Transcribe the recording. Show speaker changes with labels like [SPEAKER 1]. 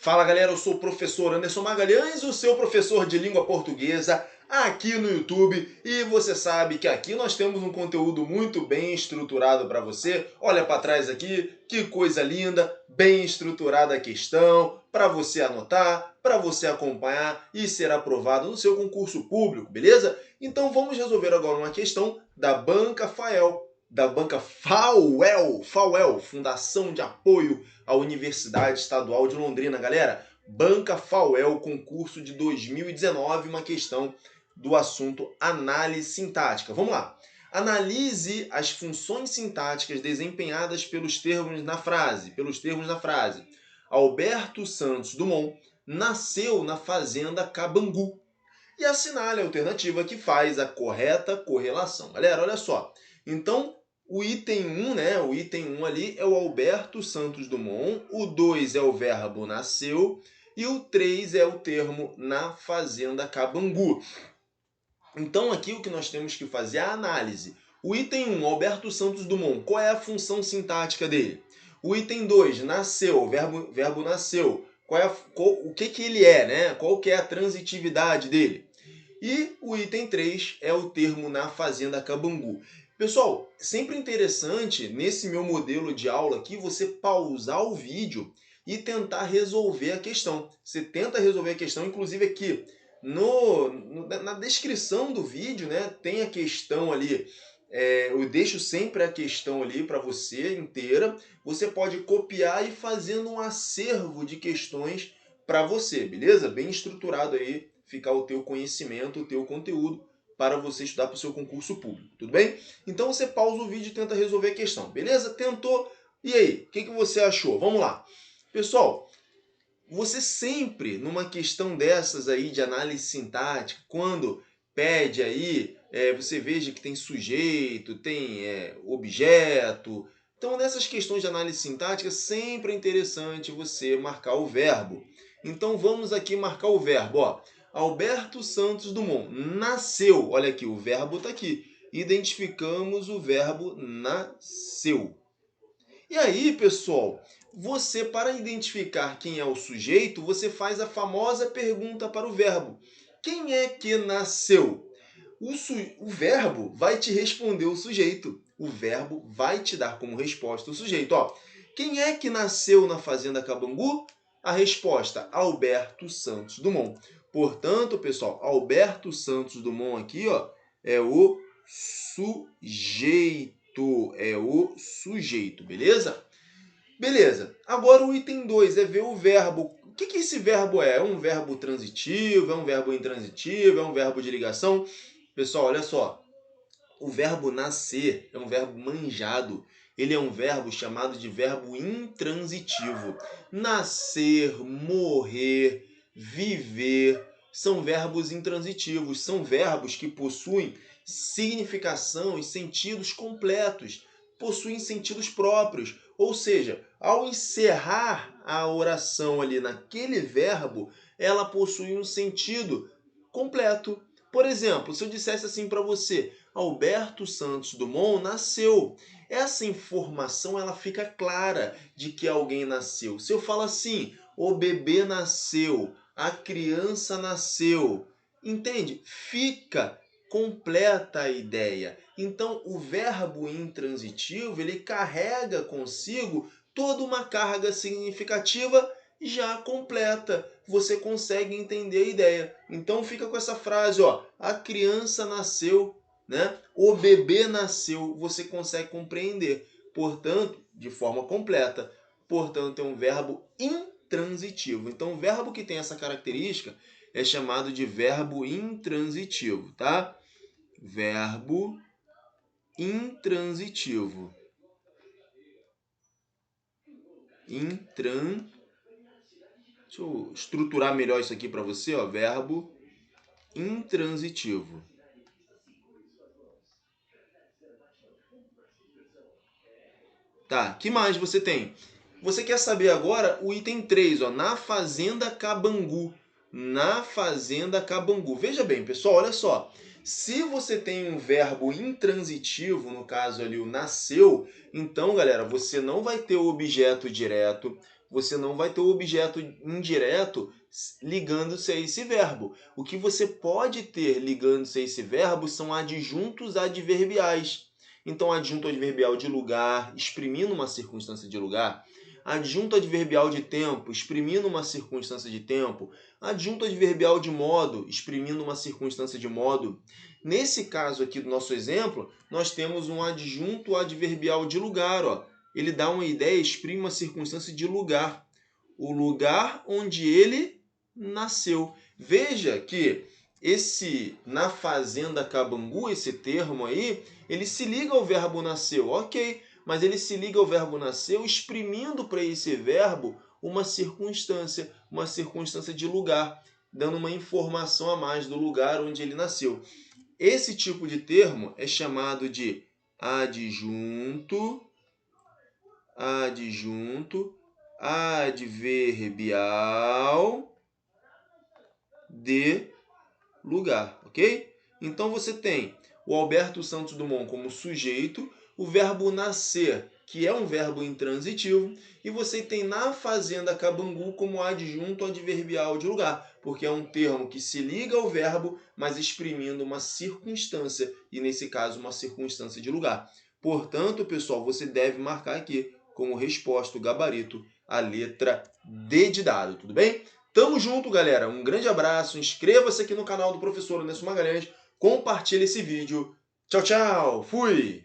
[SPEAKER 1] Fala galera, eu sou o professor Anderson Magalhães, o seu professor de língua portuguesa aqui no YouTube, e você sabe que aqui nós temos um conteúdo muito bem estruturado para você. Olha para trás aqui, que coisa linda, bem estruturada a questão, para você anotar, para você acompanhar e ser aprovado no seu concurso público, beleza? Então vamos resolver agora uma questão da Banca FAEL, FAUEL, Fundação de Apoio à Universidade Estadual de Londrina, galera. Banca FAUEL, concurso de 2019, uma questão do assunto análise sintática. Vamos lá. Analise as funções sintáticas desempenhadas pelos termos na frase. Alberto Santos Dumont nasceu na fazenda Cabangu. E assinale a alternativa que faz a correta correlação. Galera, olha só. Então, o item 1, né? O item 1 ali é o Alberto Santos Dumont, o 2 é o verbo nasceu e o 3 é o termo na fazenda Cabangu. Então, aqui o que nós temos que fazer é a análise. O item 1, Alberto Santos Dumont, qual é a função sintática dele? O item 2, nasceu, o verbo nasceu. O que ele é, né? Qual que é a transitividade dele? E o item 3 é o termo na fazenda Cabangu. Pessoal, sempre interessante nesse meu modelo de aula aqui você pausar o vídeo e tentar resolver a questão. Você tenta resolver a questão, inclusive aqui na descrição do vídeo, né, tem a questão ali. Eu deixo sempre a questão ali para você inteira. Você pode copiar e ir fazendo um acervo de questões para você, beleza? Bem estruturado aí, ficar o teu conhecimento, o teu conteúdo para você estudar para o seu concurso público, tudo bem? Então você pausa o vídeo e tenta resolver a questão, beleza? Tentou? E aí, o que você achou? Vamos lá. Pessoal, você sempre, numa questão dessas aí de análise sintática, quando pede aí, você veja que tem sujeito, tem objeto. Então, nessas questões de análise sintática, sempre é interessante você marcar o verbo. Então, vamos aqui marcar o verbo. Ó. Alberto Santos Dumont nasceu. Olha aqui, o verbo está aqui. Identificamos o verbo nasceu. E aí, pessoal, você, para identificar quem é o sujeito, você faz a famosa pergunta para o verbo. Quem é que nasceu? O verbo vai te responder o sujeito. O verbo vai te dar como resposta o sujeito. Ó, quem é que nasceu na fazenda Cabangu? A resposta, Alberto Santos Dumont. Portanto, pessoal, Alberto Santos Dumont aqui, ó, é o sujeito. Beleza? Beleza. Agora o item 2 é ver o verbo. O que esse verbo é? É um verbo transitivo? É um verbo intransitivo? É um verbo de ligação? Pessoal, olha só. O verbo nascer é um verbo manjado. Ele é um verbo chamado de verbo intransitivo. Nascer, morrer, viver são verbos intransitivos. São verbos que possuem significação e sentidos completos. Possuem sentidos próprios. Ou seja, ao encerrar a oração ali naquele verbo, ela possui um sentido completo. Por exemplo, se eu dissesse assim para você, Alberto Santos Dumont nasceu. Essa informação ela fica clara de que alguém nasceu. Se eu falo assim, o bebê nasceu, a criança nasceu, entende? Fica completa a ideia. Então, o verbo intransitivo, ele carrega consigo toda uma carga significativa já completa. Você consegue entender a ideia. Então, fica com essa frase, ó, a criança nasceu, né? O bebê nasceu, você consegue compreender. Portanto, de forma completa. Portanto, é um verbo intransitivo. Então, o verbo que tem essa característica é chamado de verbo intransitivo, tá? Verbo intransitivo. Deixa eu estruturar melhor isso aqui para você, ó. Verbo intransitivo. Tá, que mais você tem? Você quer saber agora o item 3, ó, na fazenda Cabangu. Na fazenda Cabangu. Veja bem, pessoal, olha só. Se você tem um verbo intransitivo, no caso ali o nasceu, então, galera, você não vai ter o objeto direto, você não vai ter o objeto indireto ligando-se a esse verbo. O que você pode ter ligando-se a esse verbo são adjuntos adverbiais. Então, adjunto adverbial de lugar, exprimindo uma circunstância de lugar. Adjunto adverbial de tempo, exprimindo uma circunstância de tempo. Adjunto adverbial de modo, exprimindo uma circunstância de modo. Nesse caso aqui do nosso exemplo, nós temos um adjunto adverbial de lugar. Ó. Ele dá uma ideia, exprime uma circunstância de lugar. O lugar onde ele nasceu. Veja que esse na fazenda Cabangu, esse termo aí, ele se liga ao verbo nasceu, ok, mas ele se liga ao verbo nasceu exprimindo para esse verbo uma circunstância de lugar, dando uma informação a mais do lugar onde ele nasceu. Esse tipo de termo é chamado de adjunto adverbial de lugar, ok? Então você tem o Alberto Santos Dumont como sujeito, o verbo nascer, que é um verbo intransitivo, e você tem na fazenda Cabangu como adjunto adverbial de lugar, porque é um termo que se liga ao verbo, mas exprimindo uma circunstância, e nesse caso uma circunstância de lugar. Portanto, pessoal, você deve marcar aqui como resposta o gabarito a letra D de dado, tudo bem? Tamo junto, galera. Um grande abraço. Inscreva-se aqui no canal do professor Anderson Magalhães. Compartilhe esse vídeo. Tchau, tchau. Fui!